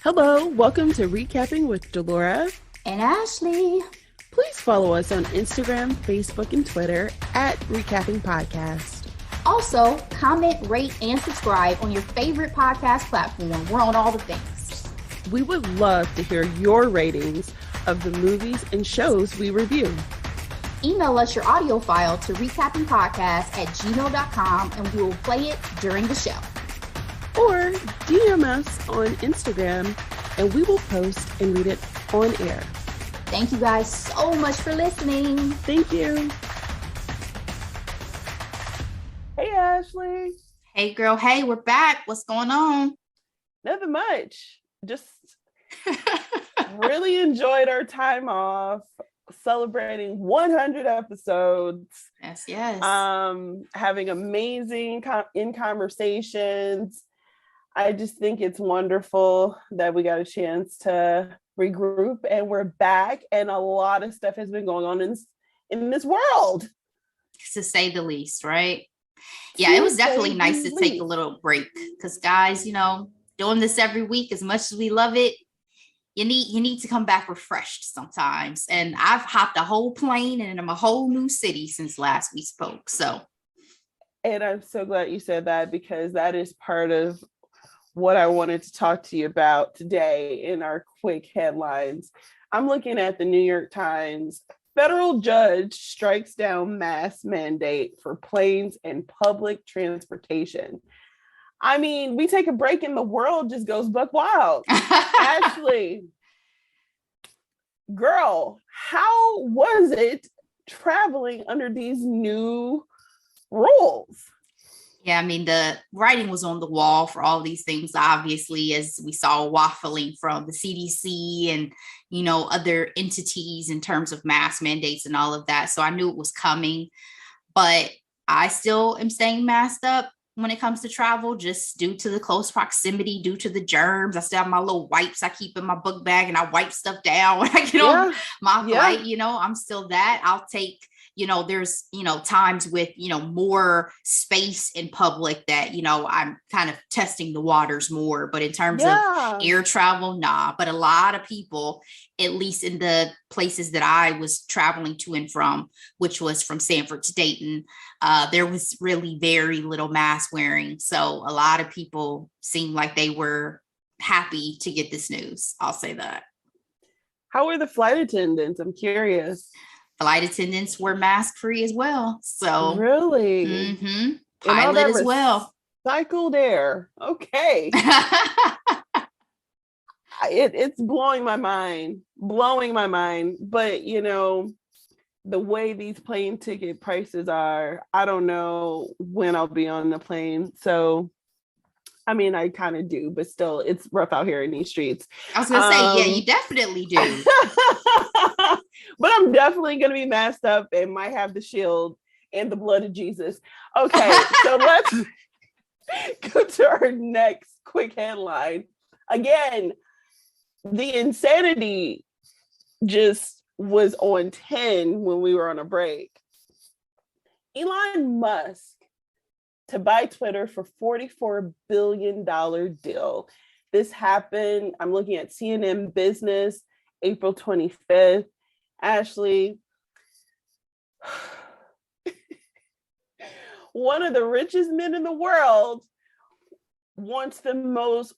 Hello, welcome to Recapping with Delora and Ashley. Please follow us on Instagram, Facebook, and Twitter at Recapping Podcast. Also, comment, rate, and subscribe on your favorite podcast platform. We're on all the things. We would love to hear your ratings of the movies and shows we review. Email us your audio file to recappingpodcast@gmail.com and we will play it during the show. Or DM us on Instagram and we will post and read it on air. Thank you guys so much for listening. Thank you. Hey, Ashley. Hey, girl. Hey, we're back. What's going on? Nothing much. Just really enjoyed our time off celebrating 100 episodes. Yes. Having amazing in conversations. I just think it's wonderful that we got a chance to regroup and we're back, and a lot of stuff has been going on in this world, to say the least, right? Yeah, it was definitely nice to take a little break because, guys, doing this every week, as much as we love it, you need to come back refreshed sometimes. And I've hopped a whole plane and I'm a whole new city since last we spoke. So, and I'm so glad you said that, because that is part of what I wanted to talk to you about today in our quick headlines. I'm looking at the New York Times. Federal judge strikes down mask mandate for planes and public transportation. I mean, we take a break and the world just goes buck wild. Ashley, girl, how was it traveling under these new rules? Yeah, I mean, the writing was on the wall for all these things, obviously, as we saw waffling from the CDC and, other entities in terms of mask mandates and all of that. So I knew it was coming, but I still am staying masked up when it comes to travel, just due to the close proximity, due to the germs. I still have my little wipes I keep in my book bag and I wipe stuff down when I get on my flight. I'm still that. I'll take, there's, times with, more space in public that, I'm kind of testing the waters more, but in terms of air travel, nah. But a lot of people, at least in the places that I was traveling to and from, which was from Sanford to Dayton, there was really very little mask wearing. So a lot of people seemed like they were happy to get this news. I'll say that. How were the flight attendants? I'm curious. Flight attendants were mask free as well. So really, pilot as well. Cycled air. Okay. It's blowing my mind. But the way these plane ticket prices are, I don't know when I'll be on the plane. So, I mean, I kind of do, but still, it's rough out here in these streets. I was going to say, yeah, you definitely do. But I'm definitely going to be masked up and might have the shield and the blood of Jesus. Okay, so let's go to our next quick headline. Again, the insanity just was on 10 when we were on a break. Elon Musk to buy Twitter for $44 billion deal. This happened, I'm looking at CNN Business, April 25th. Ashley, one of the richest men in the world wants the most,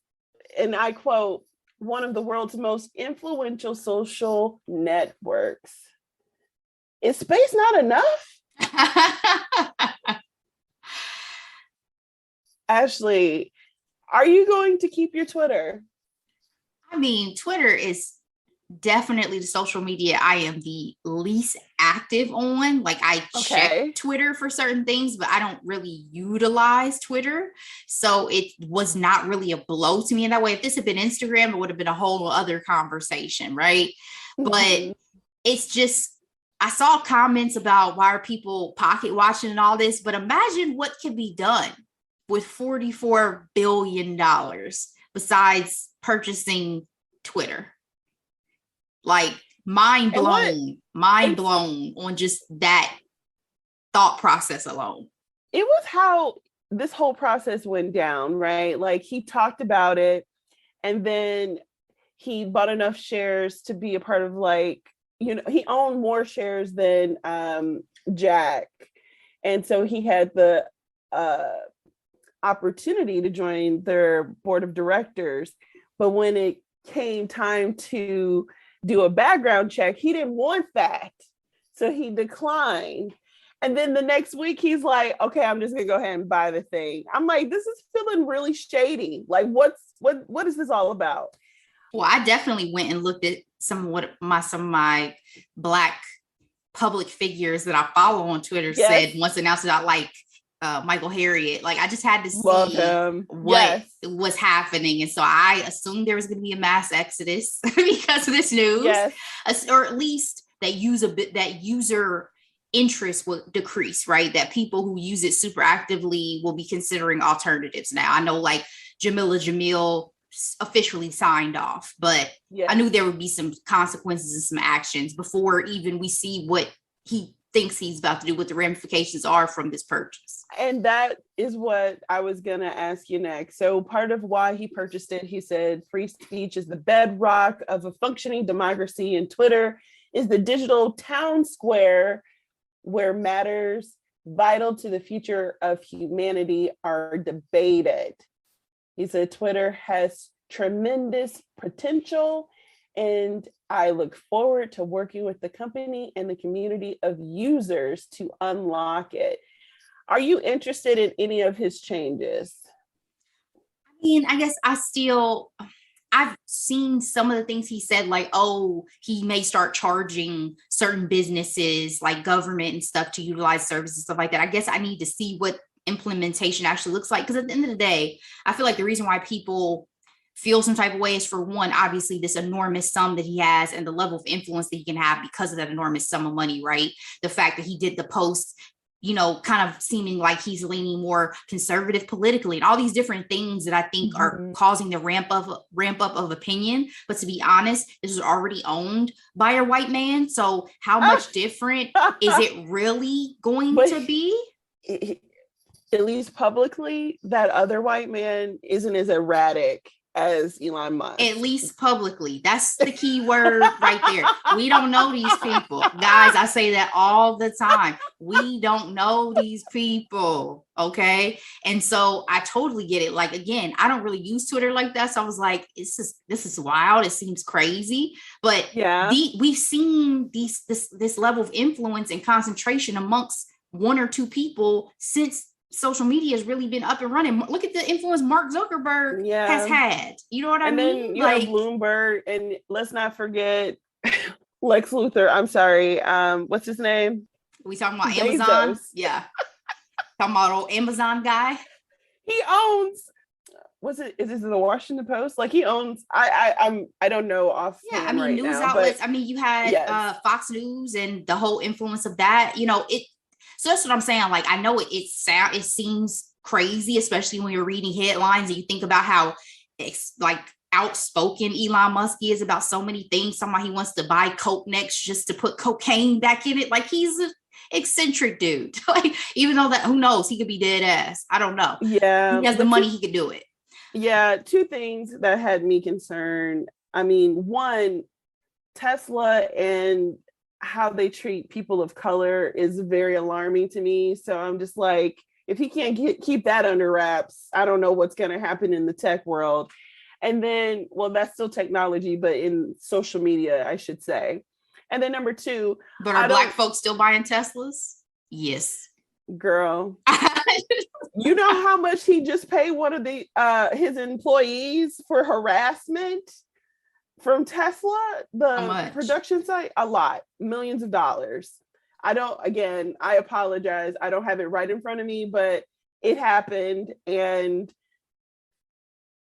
and I quote, one of the world's most influential social networks. Is space not enough? Ashley, are you going to keep your Twitter? I mean, Twitter is definitely the social media I am the least active on. Like, I check Twitter for certain things, but I don't really utilize Twitter. So it was not really a blow to me in that way. If this had been Instagram, it would have been a whole other conversation, right? But it's just, I saw comments about why are people pocket watching and all this, but imagine what can be done with $44 billion besides purchasing Twitter. Like, mind blown on just that thought process alone. It was how this whole process went down, right? Like, he talked about it, and then he bought enough shares to be a part of like, he owned more shares than Jack. And so he had the opportunity to join their board of directors. But when it came time to do a background check, he didn't want that. So he declined. And then the next week he's like, okay, I'm just gonna go ahead and buy the thing. I'm like, this is feeling really shady. Like, what is this all about? Well, I definitely went and looked at some of my Black public figures that I follow on Twitter said once announced about, like Michael Harriet. Like, I just had to see what was happening. And so I assumed there was going to be a mass exodus because of this news, or at least that user interest will decrease, right? That people who use it super actively will be considering alternatives now. I know like Jamila Jamil officially signed off, but I knew there would be some consequences and some actions before even we see what he thinks he's about to do, what the ramifications are from this purchase. And that is what I was going to ask you next. So part of why he purchased it, he said, free speech is the bedrock of a functioning democracy, and Twitter is the digital town square where matters vital to the future of humanity are debated. He said, Twitter has tremendous potential, and I look forward to working with the company and the community of users to unlock it. Are you interested in any of his changes? I mean, I guess I've seen some of the things he said, like, oh, he may start charging certain businesses like government and stuff to utilize services, stuff like that. I guess I need to see what implementation actually looks like, because at the end of the day, I feel like the reason why people feel some type of way is, for one, obviously this enormous sum that he has and the level of influence that he can have because of that enormous sum of money, right? The fact that he did the post, kind of seeming like he's leaning more conservative politically, and all these different things that I think are causing the ramp up of opinion. But to be honest, this is already owned by a white man. So how much different is it really going to be? At least publicly, that other white man isn't as erratic as Elon Musk. At least publicly. That's the key word right there. We don't know these people. Guys, I say that all the time. We don't know these people. Okay. And so I totally get it. Like, again, I don't really use Twitter like that. So I was like, this is wild. It seems crazy. But we've seen this level of influence and concentration amongst one or two people since social media has really been up and running. Look at the influence Mark Zuckerberg has had. You know what I mean? Then you have Bloomberg, and let's not forget Lex Luthor. I'm sorry. What's his name? We talking about Amazon? Yeah. Talking about old Amazon guy. He owns. Is this the Washington Post? Like, he owns. I don't know offhand. Yeah, I mean, news outlets. But, I mean, you had Fox News and the whole influence of that. So that's what I'm saying. Like, I know it seems crazy, especially when you're reading headlines and you think about how outspoken Elon Musk is about so many things. Somebody, he wants to buy Coke next just to put cocaine back in it. Like, he's an eccentric dude. Like, even though that, who knows, he could be dead ass. I don't know. Yeah. He has the money, he could do it. Yeah. Two things that had me concerned. I mean, one, Tesla and how they treat people of color is very alarming to me. So I'm just like, if he can't keep that under wraps, I don't know what's going to happen in the tech world. And then, well, that's still technology, but in social media, I should say. And then number two. But are Black folks still buying Teslas? Yes. Girl. You know how much he just paid one of his employees for harassment? From Tesla, the production site? A lot, millions of dollars. I apologize. I don't have it right in front of me, but it happened, and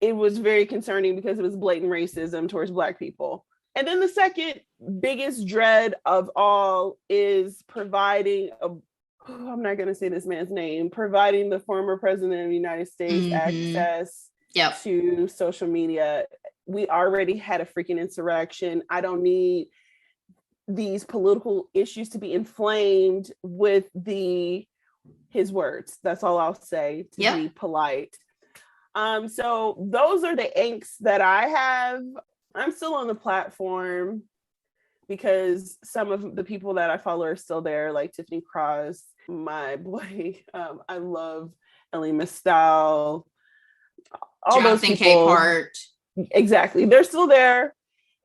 it was very concerning because it was blatant racism towards Black people. And then the second biggest dread of all is providing I'm not going to say this man's name, providing the former president of the United States access to social media. We already had a freaking insurrection. I don't need these political issues to be inflamed with his words. That's all I'll say, to be polite. So those are the angst that I have I'm still on the platform because some of the people that I follow are still there, like Tiffany Cross, my boy. I love Ellie Mistal, all those Jonathan people. Capehart. Exactly. They're still there.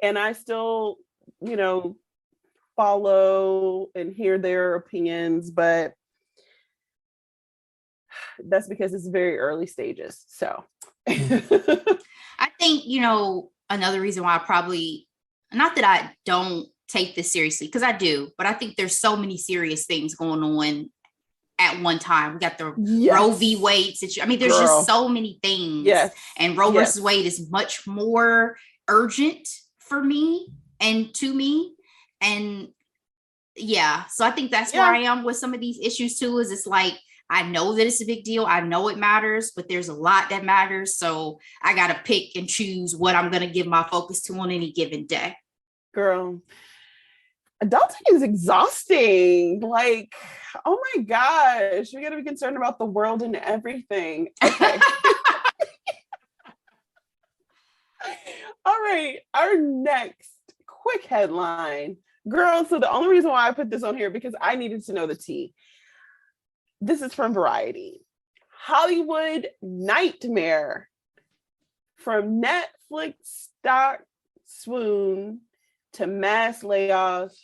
And I still, follow and hear their opinions, but that's because it's very early stages. So I think, another reason why I probably, not that I don't take this seriously, because I do, but I think there's so many serious things going on at one time. We got the Roe v. Wade situation. I mean, there's just so many things. Yes. And Roe versus Wade is much more urgent for me and to me. And yeah, so I think that's where I am with some of these issues too, is it's like, I know that it's a big deal. I know it matters, but there's a lot that matters. So I got to pick and choose what I'm going to give my focus to on any given day. Girl, adulting is exhausting. Like, oh my gosh, we got to be concerned about the world and everything. Okay. All right, our next quick headline. Girl, so the only reason why I put this on here because I needed to know the tea. This is from Variety. Hollywood nightmare. From Netflix stock swoon to mass layoffs,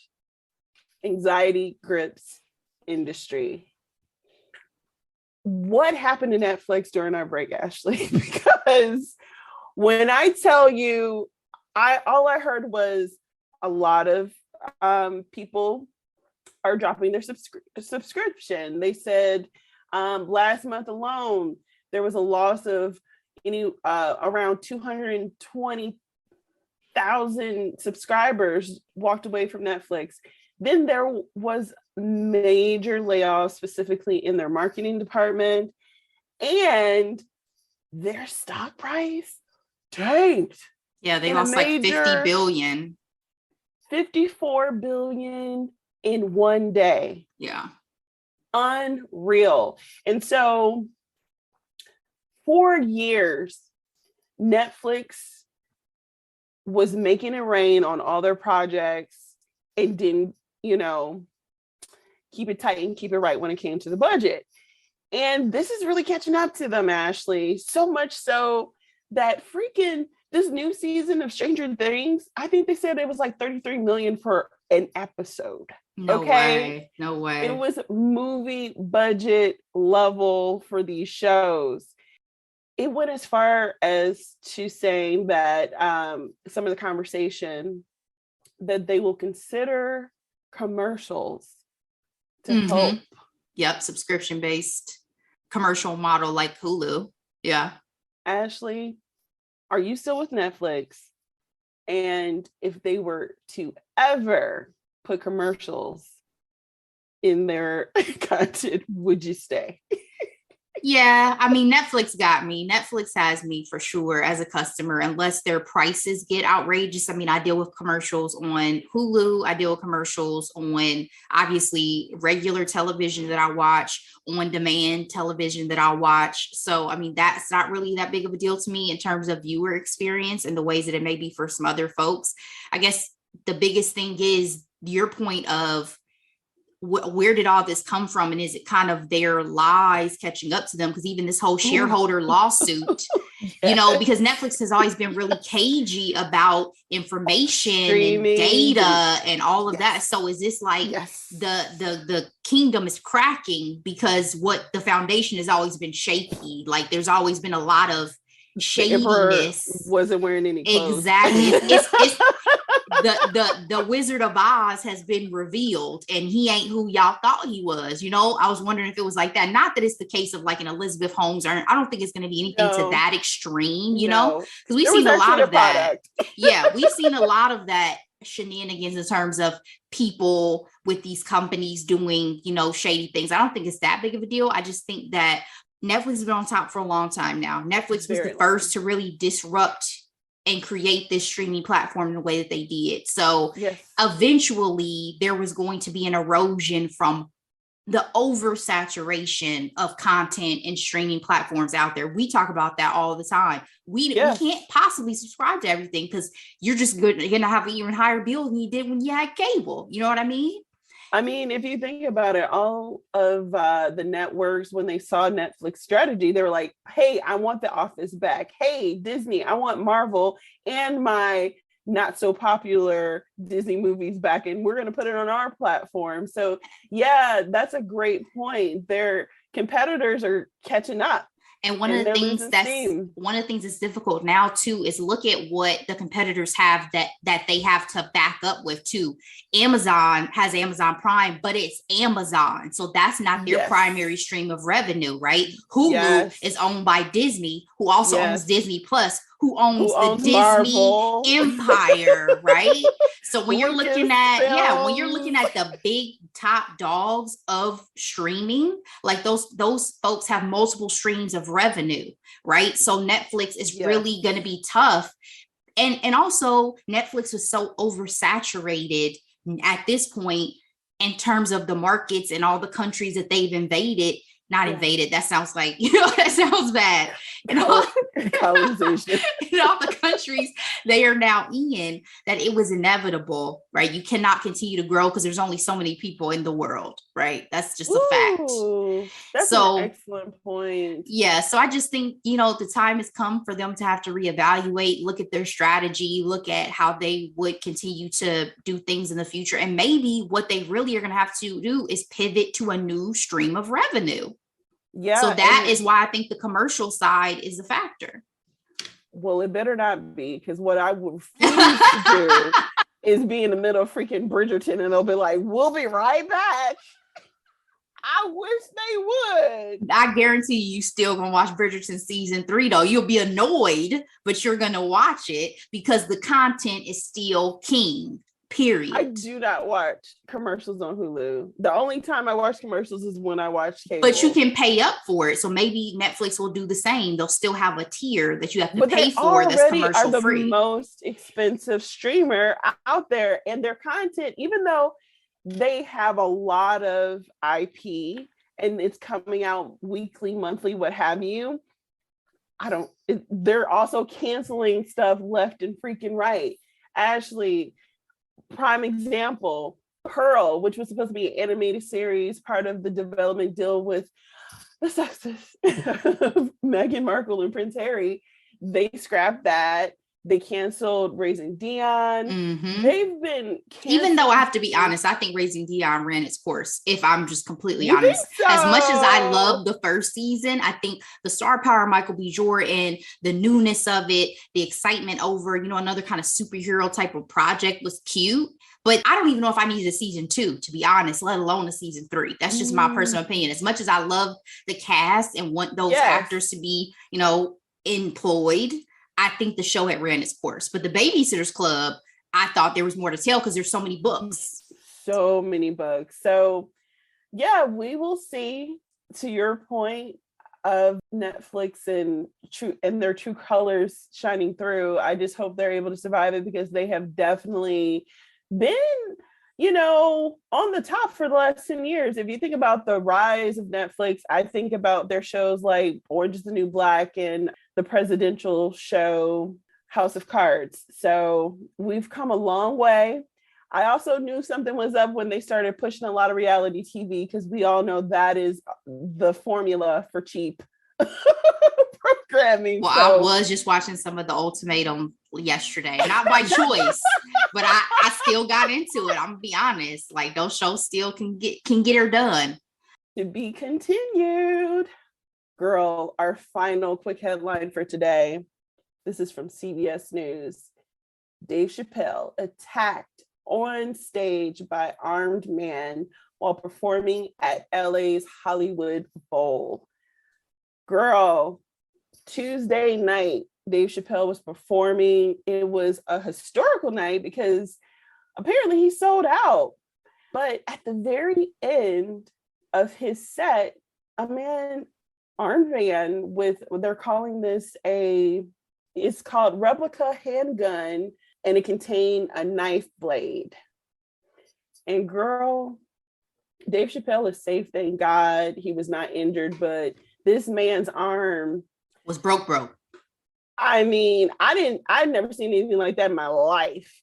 anxiety grips industry. What happened to Netflix during our break, Ashley? Because when I tell you, all I heard was a lot of people are dropping their subscription. They said last month alone, there was a loss of around 220,000 subscribers walked away from Netflix. Then there was major layoffs, specifically in their marketing department, and their stock price tanked. Yeah, they lost like 50 billion. 54 billion in one day. Yeah. Unreal. And so for years, Netflix was making it rain on all their projects and didn't, keep it tight and keep it right when it came to the budget. And this is really catching up to them, Ashley. So much so that this new season of Stranger Things, I think they said it was like 33 million for an episode. No way. It was movie budget level for these shows. It went as far as to saying that some of the conversation that they will consider commercials to help. Yep, subscription-based commercial model like Hulu. Yeah. Ashley, are you still with Netflix? And if they were to ever put commercials in their content, would you stay? Yeah, I mean, Netflix got me. Netflix has me for sure as a customer, unless their prices get outrageous. I mean, I deal with commercials on Hulu. I deal with commercials on, obviously, regular television that I watch, on demand television that I watch. So, I mean, that's not really that big of a deal to me in terms of viewer experience and the ways that it may be for some other folks. I guess the biggest thing is your point of, where did all this come from? And is it kind of their lies catching up to them? Because even this whole shareholder lawsuit, because Netflix has always been really cagey about information and data and all of that. So is this like the kingdom is cracking because what the foundation has always been shaky? Like there's always been a lot of shadiness. Wasn't wearing any clothes. Exactly. It's the Wizard of Oz has been revealed and he ain't who y'all thought he was. I was wondering if it was like that. Not that it's the case of like an Elizabeth Holmes, or I don't think it's going to be anything to that extreme, because we've seen a lot of that. Yeah, we've seen a lot of that shenanigans in terms of people with these companies doing, shady things. I don't think it's that big of a deal. I just think that Netflix has been on top for a long time now. Netflix was the first to really disrupt and create this streaming platform in the way that they did. So eventually there was going to be an erosion from the oversaturation of content and streaming platforms out there. We talk about that all the time. We can't possibly subscribe to everything because you're just going to have an even higher bill than you did when you had cable. You know what I mean? I mean, if you think about it, all of the networks, when they saw Netflix strategy, they were like, hey, I want The Office back. Hey, Disney, I want Marvel and my not so popular Disney movies back, and we're going to put it on our platform. So yeah, that's a great point. Their competitors are catching up. And one of the things that's difficult now too is look at what the competitors have that they have to back up with too. Amazon has Amazon Prime, but it's Amazon, so that's not their primary stream of revenue, right? Hulu is owned by Disney, who also owns Disney Plus, who owns the Disney Marvel empire, right? So when you're looking at when you're looking at the big top dogs of streaming, like those folks have multiple streams of revenue, right? So Netflix is really going to be tough. And also Netflix was so oversaturated at this point in terms of the markets and all the countries that they've invaded. Not invaded. That sounds like, that sounds bad. Colonization. In all the countries they are now in, that it was inevitable, right? You cannot continue to grow because there's only so many people in the world, right? That's just a fact. That's an excellent point. Yeah. So I just think, the time has come for them to have to reevaluate, look at their strategy, look at how they would continue to do things in the future. And maybe what they really are going to have to do is pivot to a new stream of revenue. Yeah. So that is why I think the commercial side is a factor. Well, it better not be, because what I would refuse to do is be in the middle of freaking Bridgerton and they'll be like, we'll be right back. I wish they would. I guarantee you still gonna watch Bridgerton season 3 though. You'll be annoyed, but you're gonna watch it because the content is still king. Period. I do not watch commercials on Hulu. The only time I watch commercials is when I watch cable. But you can pay up for it. So maybe Netflix will do the same. They'll still have a tier that you have to pay for that's commercial free. Are the most expensive streamer out there, and their content, even though they have a lot of IP and it's coming out weekly, monthly, what have you, they're also canceling stuff left and freaking right. Ashley, prime example, Pearl, which was supposed to be an animated series, part of the development deal with the success of Meghan Markle and Prince Harry. They scrapped that. They canceled Raising Dion. Mm-hmm. They've been even though I have to be honest, I think Raising Dion ran its course, if I'm just completely honest. So? As much as I love the first season, I think the star power of Michael B. Jordan, the newness of it, the excitement over, another kind of superhero type of project was cute. But I don't even know if I needed a season 2, to be honest, let alone a season 3. That's just my personal opinion. As much as I love the cast and want those actors to be, employed, I think the show had ran its course. But the Babysitters Club, I thought there was more to tell because there's so many books. So many books. So yeah, we will see, to your point of Netflix and their true colors shining through. I just hope they're able to survive it, because they have definitely been, on the top for the last 10 years. If you think about the rise of Netflix, I think about their shows like Orange is the New Black and the presidential show House of Cards. So we've come a long way. I also knew something was up when they started pushing a lot of reality TV, because we all know that is the formula for cheap programming. Well, I was just watching some of The Ultimatum yesterday, not by choice, but I still got into it. I'm gonna be honest, like those shows still can get her done. To be continued. Girl, our final quick headline for today. This is from CBS News. Dave Chappelle attacked on stage by armed man while performing at LA's Hollywood Bowl. Girl, Tuesday night, Dave Chappelle was performing. It was a historical night because apparently he sold out. But at the very end of his set, a man, armed man with, they're calling this it's called replica handgun, and it contained a knife blade. And girl, Dave Chappelle is safe, thank God. He was not injured, but this man's arm was broke. I mean, I'd never seen anything like that in my life.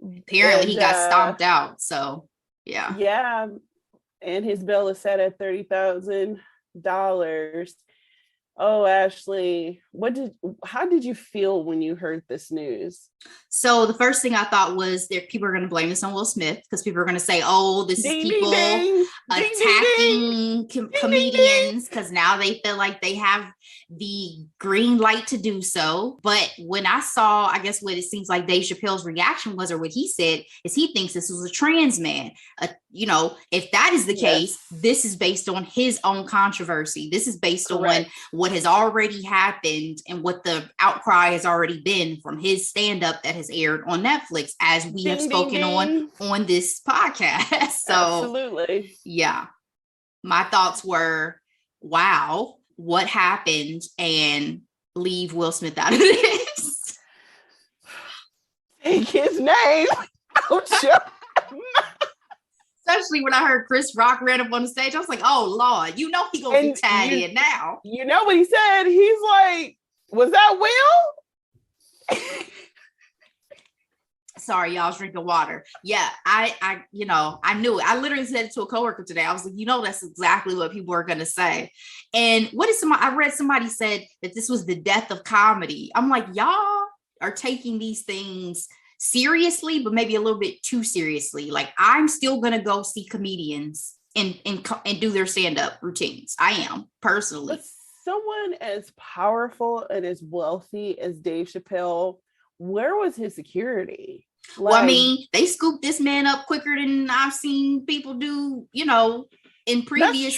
Apparently he got stomped out. So yeah. Yeah. And his bill is set at $30,000. Oh, Ashley, how did you feel when you heard this news? So the first thing I thought was that people are going to blame this on Will Smith, because people are going to say, oh, this is people attacking comedians because now they feel like they have the green light to do so. But when I saw, I guess what it seems like Dave Chappelle's reaction was, or what he said, is he thinks this was a trans man. If that is the case, this is based on his own controversy. This is based on what has already happened and what the outcry has already been from his stand-up that has aired on Netflix, as we have spoken on this podcast. So absolutely. Yeah. My thoughts were, wow, what happened? And leave Will Smith out of this. Take his name. Especially when I heard Chris Rock ran up on the stage, I was like, "Oh Lord, he gonna be tied in now." You know what he said? He's like, "Was that Will?" Sorry, y'all, I was drinking water. Yeah, I knew it. I literally said it to a coworker today. I was like, that's exactly what people are gonna say. And I read somebody said that this was the death of comedy. I'm like, y'all are taking these things seriously, but maybe a little bit too seriously. Like, I'm still gonna go see comedians and do their stand-up routines. I am, personally. But someone as powerful and as wealthy as Dave Chappelle, where was his security? Well, I mean, they scooped this man up quicker than I've seen people do, in previous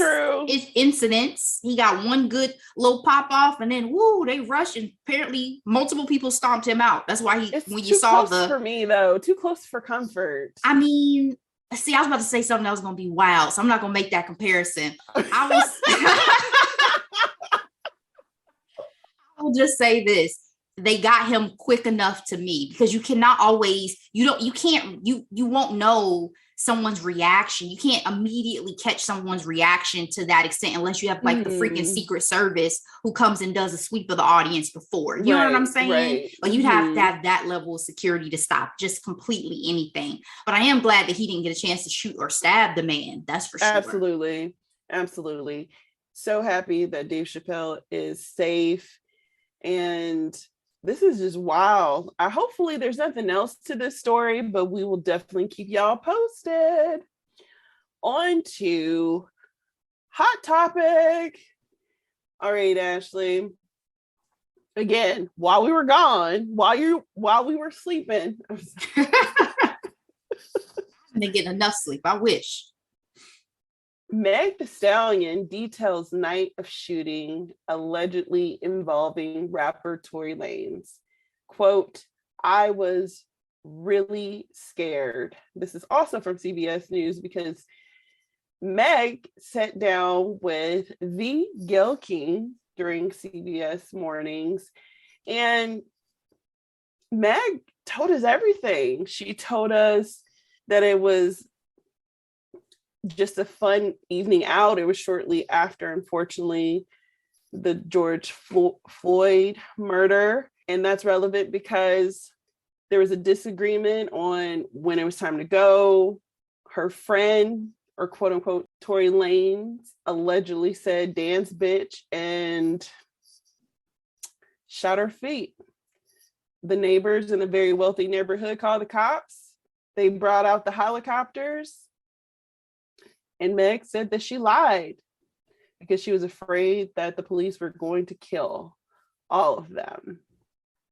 incidents. He got one good little pop off, and then they rushed, and apparently multiple people stomped him out. That's why for me though, too close for comfort. I mean, see, I was about to say something that was going to be wild, so I'm not going to make that comparison. I will just say this. They got him quick enough to me, because you cannot always, you won't know someone's reaction. You can't immediately catch someone's reaction to that extent unless you have the freaking Secret Service who comes and does a sweep of the audience before. You know what I'm saying? Right. Like, you'd have to have that level of security to stop just completely anything. But I am glad that he didn't get a chance to shoot or stab the man. That's for sure. Absolutely. Absolutely. So happy that Dave Chappelle is safe. And this is just wild. Hopefully there's nothing else to this story, but we will definitely keep y'all posted. On to hot topic. All right, Ashley. Again, while we were gone, while we were sleeping. I didn't get enough sleep. I wish. Meg Thee Stallion details night of shooting allegedly involving rapper Tory Lanez. Quote, "I was really scared." This is also from CBS News, because Meg sat down with the Gayle King during CBS mornings, and Meg told us everything. She told us that it was just a fun evening out. It was shortly after, unfortunately, the George Floyd murder. And that's relevant because there was a disagreement on when it was time to go. Her friend, or quote unquote, Tory Lanez, allegedly said, "Dance, bitch," and shot her feet. The neighbors in a very wealthy neighborhood called the cops. They brought out the helicopters. And Meg said that she lied because she was afraid that the police were going to kill all of them.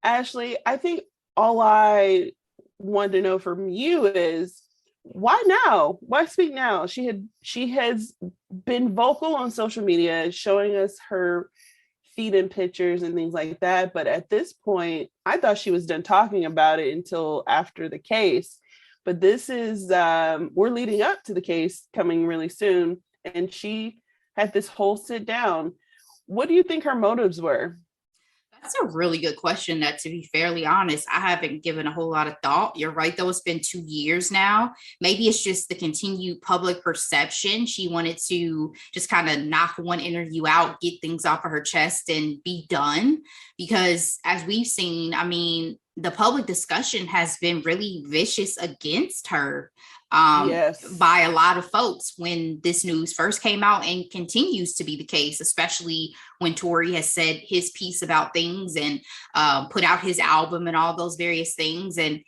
Ashley, I think all I want to know from you is, why now? Why speak now? She has been vocal on social media, showing us her feet in pictures and things like that. But at this point, I thought she was done talking about it until after the case. But this is, we're leading up to the case coming really soon. And she had this whole sit down. What do you think her motives were? That's a really good question that, to be fairly honest, I haven't given a whole lot of thought. You're right, though. It's been 2 years now. Maybe it's just the continued public perception. She wanted to just kind of knock one interview out, get things off of her chest and be done. Because as we've seen, I mean, the public discussion has been really vicious against her Yes. by a lot of folks when this news first came out, and continues to be the case, especially when Tory has said his piece about things and put out his album and all those various things. And,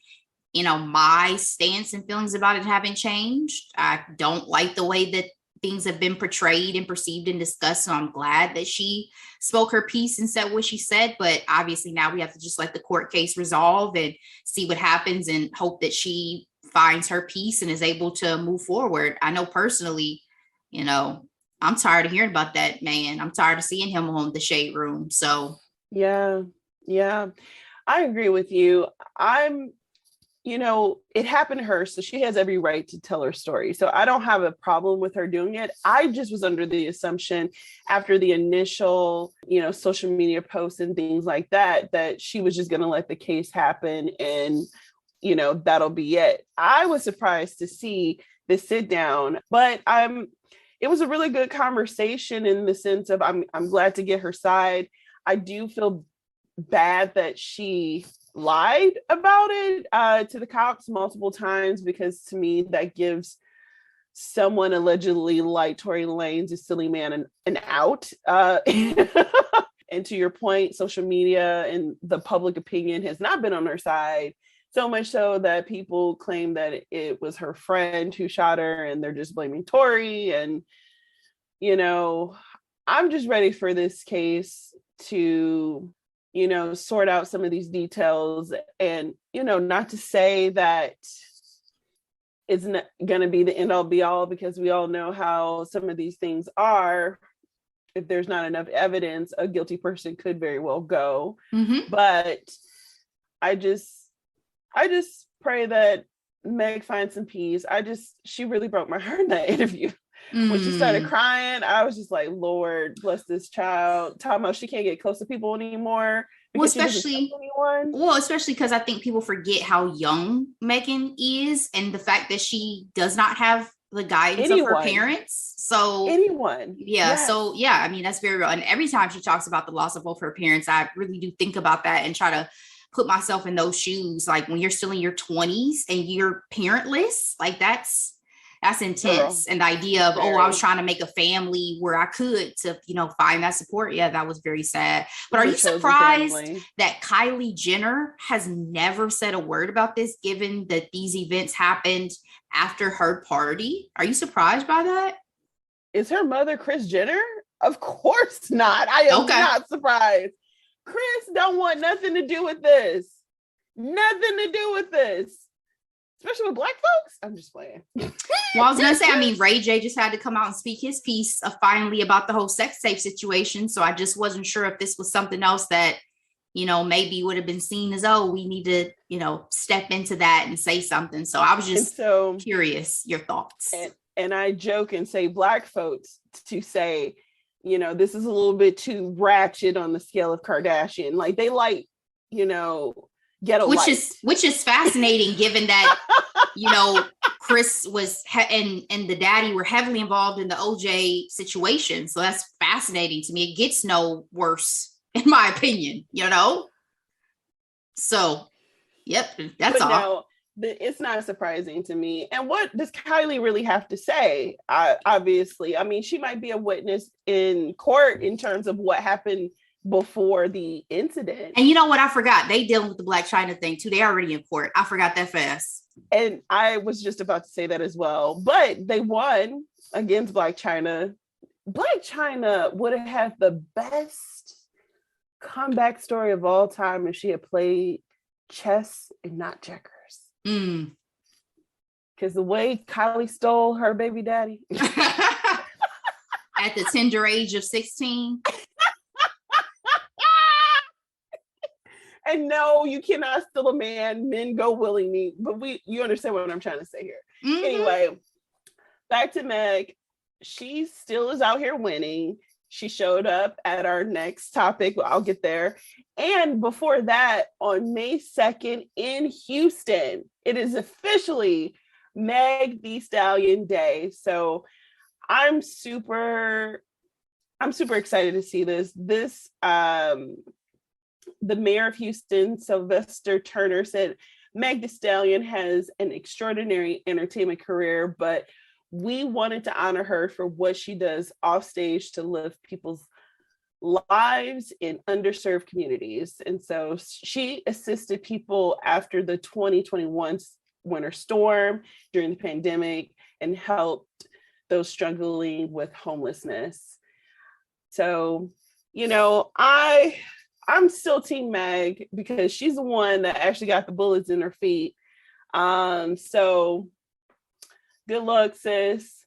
you know, my stance and feelings about it haven't changed. I don't like the way that things have been portrayed and perceived and discussed. So I'm glad that she spoke her piece and said what she said. But obviously now we have to just let the court case resolve and see what happens, and hope that she finds her peace and is able to move forward. I know personally, you know, I'm tired of hearing about that man. I'm tired of seeing him on the Shade Room. So yeah, I agree with you. You know, it happened to her, so she has every right to tell her story. So I don't have a problem with her doing it. I just was under the assumption after the initial, you know, social media posts and things like that, that she was just going to let the case happen and, you know, that'll be it. I was surprised to see the sit down, but it was a really good conversation in the sense of I'm glad to get her side. I do feel bad that she lied about it to the cops multiple times, because to me that gives someone allegedly like Tory Lanez, a silly man, an out. And to your point, social media and the public opinion has not been on her side, so much so that people claim that it was her friend who shot her and they're just blaming Tory. And, you know, I'm just ready for this case to, you know, sort out some of these details. And, you know, not to say that it's not going to be the end all be all, because we all know how some of these things are. If there's not enough evidence, a guilty person could very well go. mm-hmm. But I just pray that Meg finds some peace. She really broke my heart in that interview. When she started crying, I was just like, Lord, bless this child. Talking about she can't get close to people anymore. Well, especially because I think people forget how young Megan is, and the fact that she does not have the guidance of her parents. So anyone. Yeah. Yes. So yeah, I mean, that's very real. And every time she talks about the loss of both her parents, I really do think about that and try to put myself in those shoes. Like when you're still in your 20s and you're parentless, like that's intense. Girl. And the idea of, I was trying to make a family where I could to, you know, find that support. Yeah, that was very sad. But are you surprised that Kylie Jenner has never said a word about this, given that these events happened after her party? Are you surprised by that? Is her mother Kris Jenner? Of course not. I am not surprised. Kris don't want nothing to do with this. Nothing to do with this. Especially with Black folks. I'm just playing. Well, I was gonna say, I mean, Ray J just had to come out and speak his piece finally about the whole sex tape situation. So I just wasn't sure if this was something else that, you know, maybe would have been seen as, we need to, you know, step into that and say something. So I was just curious your thoughts. And I joke and say Black folks to say, you know, this is a little bit too ratchet on the scale of Kardashian. Like they like, you know, which is fascinating, given that you know Kris was and the daddy were heavily involved in the OJ situation. So that's fascinating to me. It gets no worse, in my opinion. You know. So, yep, that's all. No, it's not surprising to me. And what does Kylie really have to say? Obviously, I mean, she might be a witness in court in terms of what happened before the incident. And you know what? I forgot. They dealing with the Blac Chyna thing too. They already in court. I forgot that fast. And I was just about to say that as well. But they won against Blac Chyna. Blac Chyna would have had the best comeback story of all time if she had played chess and not checkers. Because the way Kylie stole her baby daddy. At the tender age of 16. And no, you cannot steal a man. Men go willingly. But you understand what I'm trying to say here. Mm-hmm. Anyway, back to Meg. She still is out here winning. She showed up at our next topic. I'll get there. And before that, on May 2nd in Houston, it is officially Meg Thee Stallion Day. So I'm super excited to see this. The mayor of Houston, Sylvester Turner, said Meg Thee Stallion has an extraordinary entertainment career, but we wanted to honor her for what she does off stage to lift people's lives in underserved communities. And so she assisted people after the 2021 winter storm during the pandemic and helped those struggling with homelessness. So, you know, I'm still Team Meg because she's the one that actually got the bullets in her feet. So good luck, sis.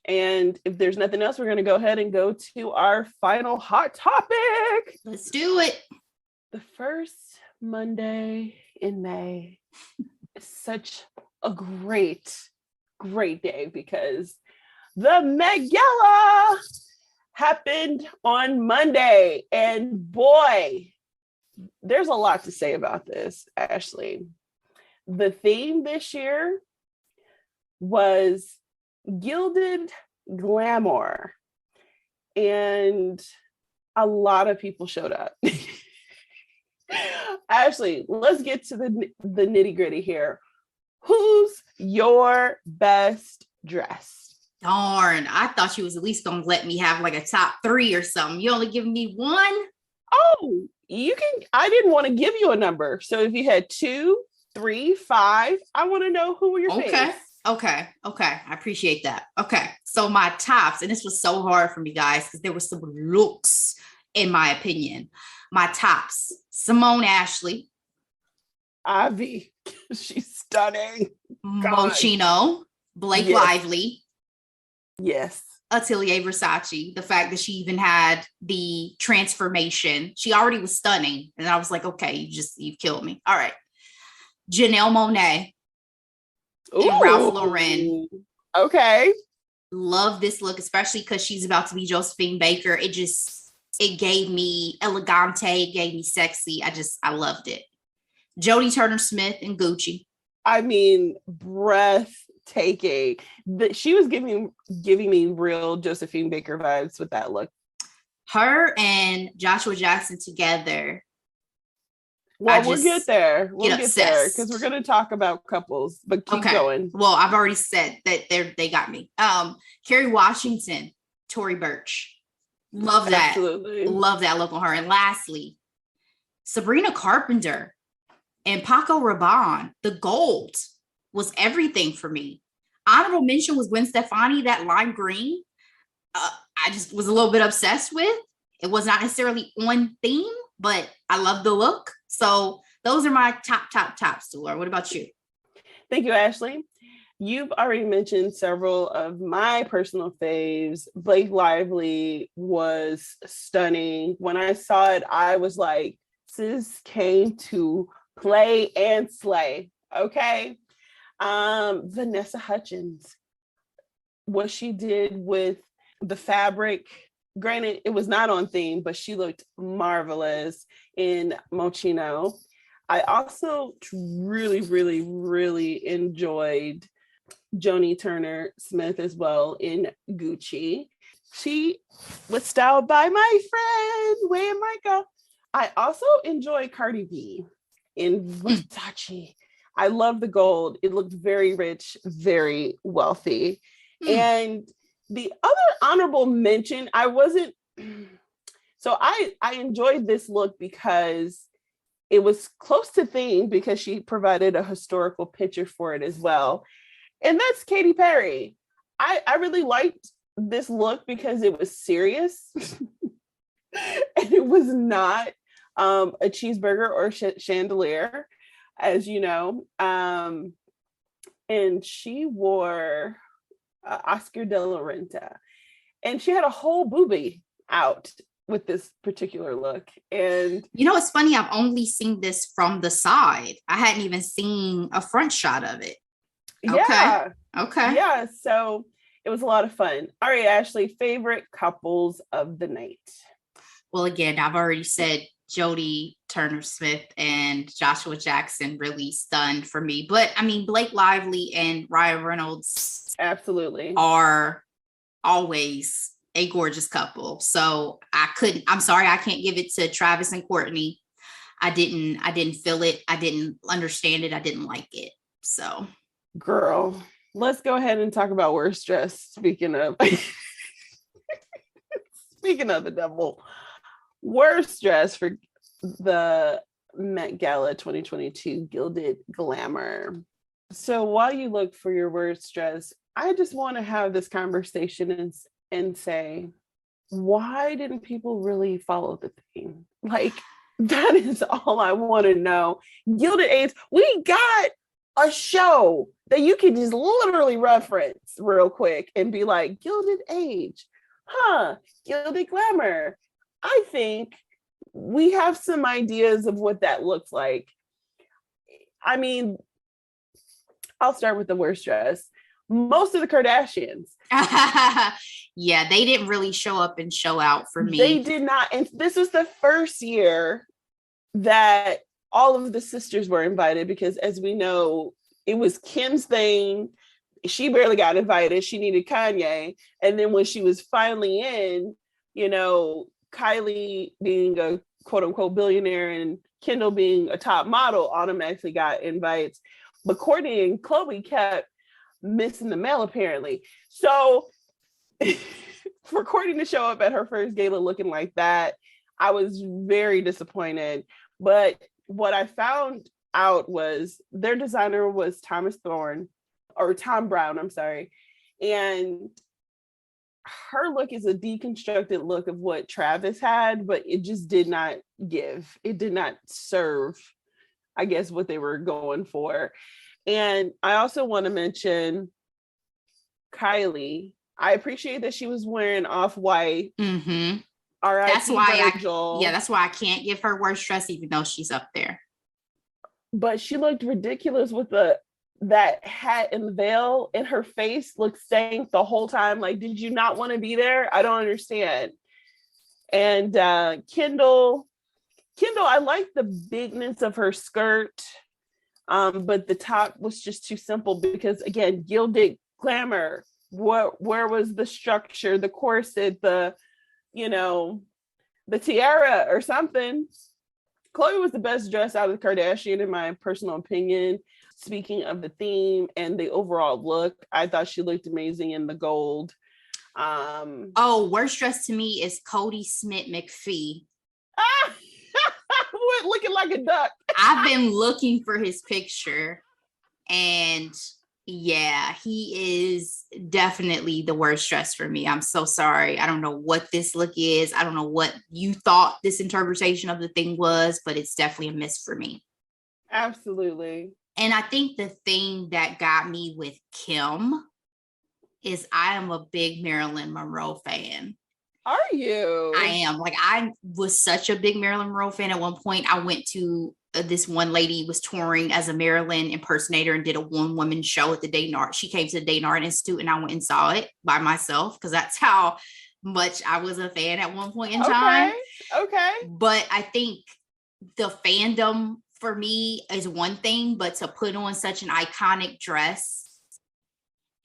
And if there's nothing else, we're going to go ahead and go to our final hot topic. Let's do it. The first Monday in May is such a great day because the Met Gala happened on Monday. And boy, there's a lot to say about this, Ashley. The theme this year was gilded glamour, and a lot of people showed up. Ashley, let's get to the nitty gritty here. Who's your best dress? Darn, I thought you was at least gonna let me have like a top 3 or something. You only giving me 1? Oh, you can. I didn't want to give you a number. So if you had 2, 3, 5, I want to know who were your favorites. Okay. I appreciate that. Okay. So my tops, and this was so hard for me, guys, because there were some looks, in my opinion. My tops, Simone Ashley. Ivy, she's stunning. Moschino, Blake Lively. Yes. Atelier Versace. The fact that she even had the transformation. She already was stunning. And I was like, okay, you've killed me. All right. Janelle Monáe. And Ralph Lauren. Okay. Love this look, especially because she's about to be Josephine Baker. It gave me elegante, it gave me sexy. I loved it. Jodie Turner-Smith and Gucci. I mean, breathtaking. She was giving me real Josephine Baker vibes with that look. Her and Joshua Jackson together. Well, we'll get there. We'll get there because we're going to talk about couples, but keep going. Well, I've already said that they got me. Kerry Washington, Tory Burch. Love that. Absolutely. Love that look on her. And lastly, Sabrina Carpenter and Paco Rabanne. The gold was everything for me. Honorable mention was Gwen Stefani, that lime green. I just was a little bit obsessed with. It was not necessarily on theme, but I love the look. So those are my tops, Delora. What about you? Thank you, Ashley. You've already mentioned several of my personal faves. Blake Lively was stunning. When I saw it, I was like, sis came to play and slay. Okay. Vanessa Hudgens, what she did with the fabric, granted, it was not on theme, but she looked marvelous in Moschino. I also really, really, really enjoyed Joni Turner-Smith as well in Gucci. She was styled by my friend, Wayne Michael. I also enjoyed Cardi B in Versace. I love the gold. It looked very rich, very wealthy. And the other honorable mention, I enjoyed this look because it was close to theme because she provided a historical picture for it as well. And that's Katy Perry. I really liked this look because it was serious and it was not a cheeseburger or chandelier, as you know. And she wore Oscar de la Renta, and she had a whole boobie out with this particular look. And you know, it's funny, I've only seen this from the side. I hadn't even seen a front shot of it. Okay. Okay. Yeah. So It was a lot of fun. All right, Ashley, favorite couples of the night. Well, again, I've already said Jodie Turner-Smith and Joshua Jackson really stunned for me. But I mean, Blake Lively and Ryan Reynolds absolutely are always a gorgeous couple. So I'm sorry, I can't give it to Travis and Courtney. I didn't feel it. I didn't understand it. I didn't like it. So, girl, let's go ahead and talk about worst dress. Speaking of the devil, worst dress for the Met Gala 2022 Gilded Glamour. So while you look for your worst dress, I just want to have this conversation and say, why didn't people really follow the theme? Like, that is all I want to know. Gilded Age, we got a show that you can just literally reference real quick and be like, Gilded Age, Gilded Glamour. I think we have some ideas of what that looks like. I mean, I'll start with the worst dress. Most of the Kardashians. Yeah, they didn't really show up and show out for me. They did not. And this was the first year that all of the sisters were invited, because as we know, it was Kim's thing. She barely got invited. She needed Kanye. And then when she was finally in, you know, Kylie being a quote unquote billionaire and Kendall being a top model automatically got invites. But Kourtney and Khloe kept missing the mail apparently. So for Kourtney to show up at her first gala looking like that, I was very disappointed. But what I found out was their designer was Tom Brown, I'm sorry. And her look is a deconstructed look of what Travis had, but it just did not give. It did not serve, I guess, what they were going for. And I also want to mention Kylie. I appreciate that she was wearing off-white. Mm-hmm. That's why I can't give her worst dress, even though she's up there. But she looked ridiculous with that hat and the veil, and her face looked stank the whole time. Like, did you not want to be there? I don't understand. And Kendall, I like the bigness of her skirt, but the top was just too simple because, again, Gilded Glamour. Where was the structure, the corset, the tiara or something? Khloe was the best dressed out of the Kardashian, in my personal opinion. Speaking of the theme and the overall look, I thought she looked amazing in the gold. Worst dress to me is Cody Smith McPhee. Looking like a duck. I've been looking for his picture, and yeah, he is definitely the worst dress for me. I'm so sorry. I don't know what this look is. I don't know what you thought this interpretation of the thing was, but it's definitely a miss for me. Absolutely. And I think the thing that got me with Kim is I am a big Marilyn Monroe fan. Are you? I am. Like, I was such a big Marilyn Monroe fan. At one point, I went to this one lady was touring as a Marilyn impersonator and did a one-woman show at the Dayton Art. She came to the Dayton Art Institute, and I went and saw it by myself because that's how much I was a fan at one point in time. Okay. But I think the fandom for me is one thing, but to put on such an iconic dress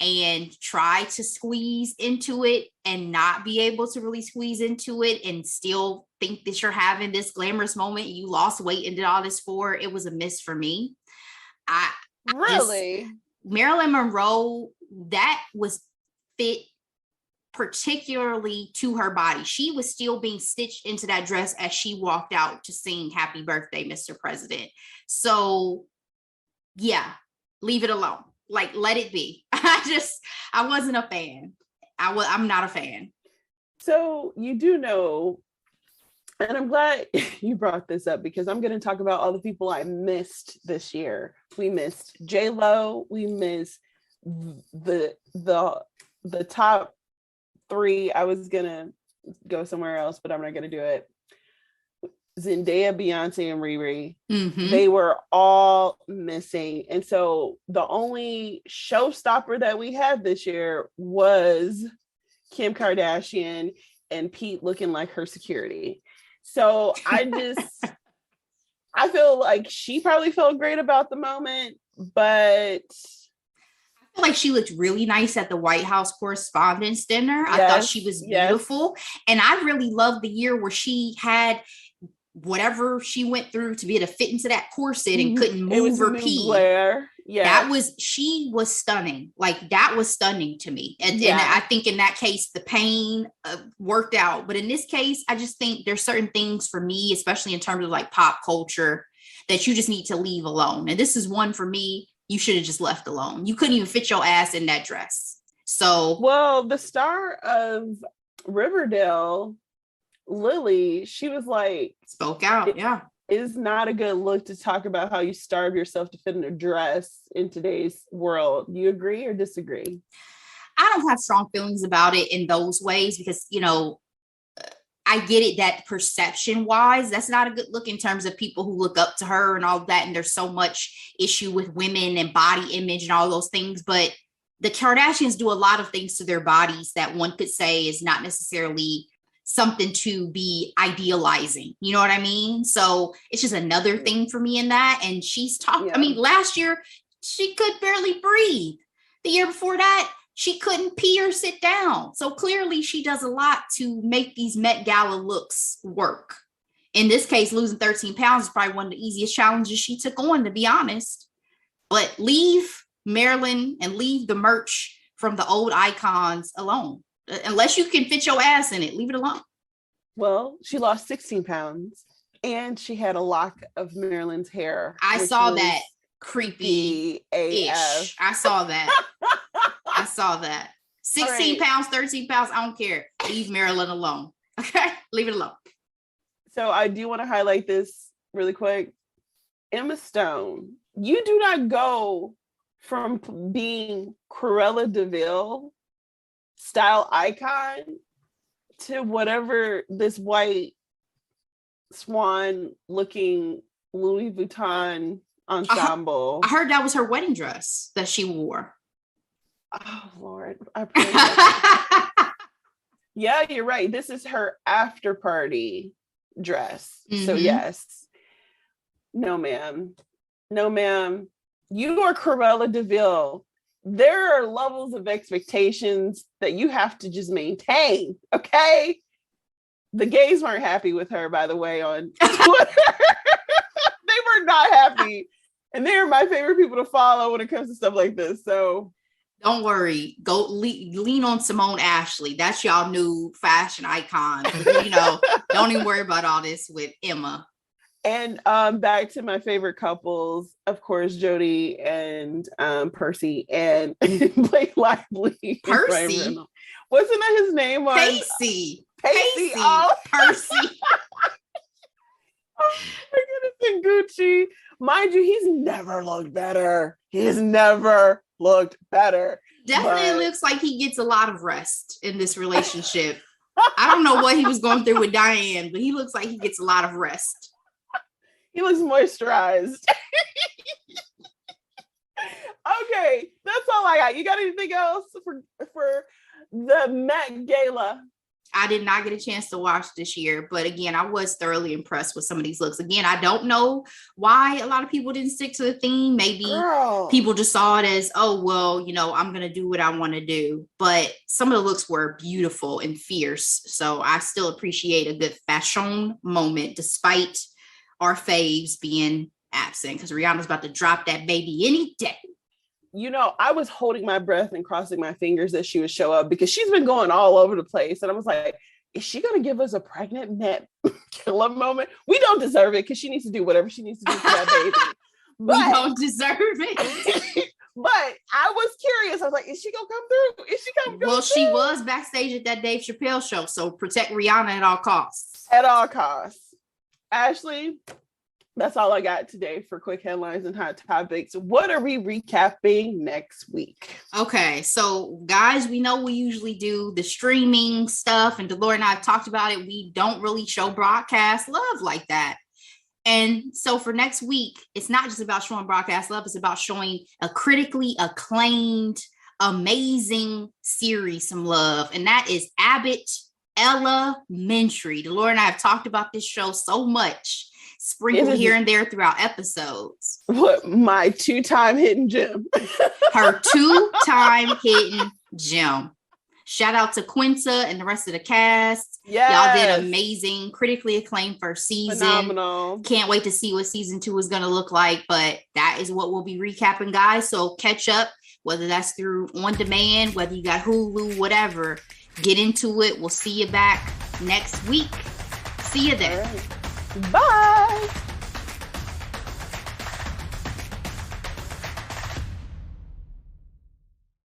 and try to squeeze into it and not be able to really squeeze into it and still think that you're having this glamorous moment, you lost weight and did all this for, it was a miss for me. Marilyn Monroe, that was fit particularly to her body. She was still being stitched into that dress as she walked out to sing Happy Birthday, Mr. President. So yeah, leave it alone. Like, let it be. I wasn't a fan. I'm not a fan. So you do know, and I'm glad you brought this up because I'm going to talk about all the people I missed this year. We missed J-Lo. We missed the top three. I was going to go somewhere else, but I'm not going to do it. Zendaya, Beyonce, and Riri. Mm-hmm. They were all missing. And so the only showstopper that we had this year was Kim Kardashian and Pete looking like her security. So I feel like she probably felt great about the moment, but I feel like she looked really nice at the White House Correspondents' Dinner. Yes, I thought she was beautiful. Yes. And I really loved the year where she had whatever she went through to be able to fit into that corset and couldn't move or pee. Yeah, she was stunning. Like, that was stunning to me. And I think in that case, the pain worked out. But in this case, I just think there's certain things for me, especially in terms of like pop culture, that you just need to leave alone. And this is one for me. You should have just left alone. You couldn't even fit your ass in that dress. So, well, the star of Riverdale, Lily, she was like, spoke out. It's not a good look to talk about how you starve yourself to fit in a dress in today's world. You agree or disagree? I don't have strong feelings about it in those ways because, you know, I get it that perception wise, that's not a good look in terms of people who look up to her and all that. And there's so much issue with women and body image and all those things. But the Kardashians do a lot of things to their bodies that one could say is not necessarily something to be idealizing. You know what I mean? So it's just another thing for me in that. And she's talking, I mean, last year she could barely breathe. The year before that, she couldn't pee or sit down. So clearly she does a lot to make these Met Gala looks work. In this case, losing 13 pounds is probably one of the easiest challenges she took on, to be honest. But leave Marilyn and leave the merch from the old icons alone. Unless you can fit your ass in it, leave it alone. Well, she lost 16 pounds and she had a lock of Marilyn's hair. I saw that. Creepy AF. I saw that. I saw that. 16 pounds, 13 pounds. I don't care. Leave Marilyn alone. Okay. Leave it alone. So I do want to highlight this really quick. Emma Stone, you do not go from being Cruella de Vil style icon to whatever this white swan looking Louis Vuitton ensemble. I heard that was her wedding dress that she wore. Oh Lord. I yeah, you're right. This is her after party dress. Mm-hmm. So yes. No, ma'am. No, ma'am. You are Cruella de Vil. There are levels of expectations that you have to just maintain, okay? The gays weren't happy with her, by the way, on Twitter. They were not happy. And they're my favorite people to follow when it comes to stuff like this. So don't worry. Go lean on Simone Ashley. That's y'all new fashion icon. You know, don't even worry about all this with Emma. And back to my favorite couples, of course, Jodie and Percy and Blake Lively. Percy? Wasn't that his name? Pacey. Pacey. Oh, Percy. Oh my goodness, and Gucci. Mind you, he's never looked better. He's never looked better. Definitely looks like he gets a lot of rest in this relationship. I don't know what he was going through with Diane, but he looks like he gets a lot of rest. He looks moisturized. Okay, that's all I got. You got anything else for the Met Gala? I did not get a chance to watch this year, but again, I was thoroughly impressed with some of these looks. Again, I don't know why a lot of people didn't stick to the theme. Maybe people just saw it as, oh, well, you know, I'm going to do what I want to do. But some of the looks were beautiful and fierce. So I still appreciate a good fashion moment, despite our faves being absent, because Rihanna's about to drop that baby any day. You know, I was holding my breath and crossing my fingers that she would show up because she's been going all over the place. And I was like, is she going to give us a pregnant Met Gala moment? We don't deserve it because she needs to do whatever she needs to do for that baby. We don't deserve it. But I was curious. I was like, is she going to come through? Is she coming through? Well, she was backstage at that Dave Chappelle show. So protect Rihanna at all costs. At all costs. Ashley, That's all I got today for quick headlines and hot topics. What are we recapping next week? Okay, so guys, we know we usually do the streaming stuff, and Delora and I have talked about it. We don't really show broadcast love like that. And so for next week, it's not just about showing broadcast love, it's about showing a critically acclaimed, amazing series some love. And that is Abbott Elementary. Delora and I have talked about this show so much, sprinkled here and there throughout episodes. What, my 2-time hidden gem? Her 2-time hidden gem. Shout out to Quinta and the rest of the cast. Yes. Y'all did amazing, critically acclaimed first season. Phenomenal. Can't wait to see what season 2 is going to look like, but that is what we'll be recapping, guys. So catch up, whether that's through on demand, whether you got Hulu, whatever. Get into it. We'll see you back next week. See you there. All right. Bye.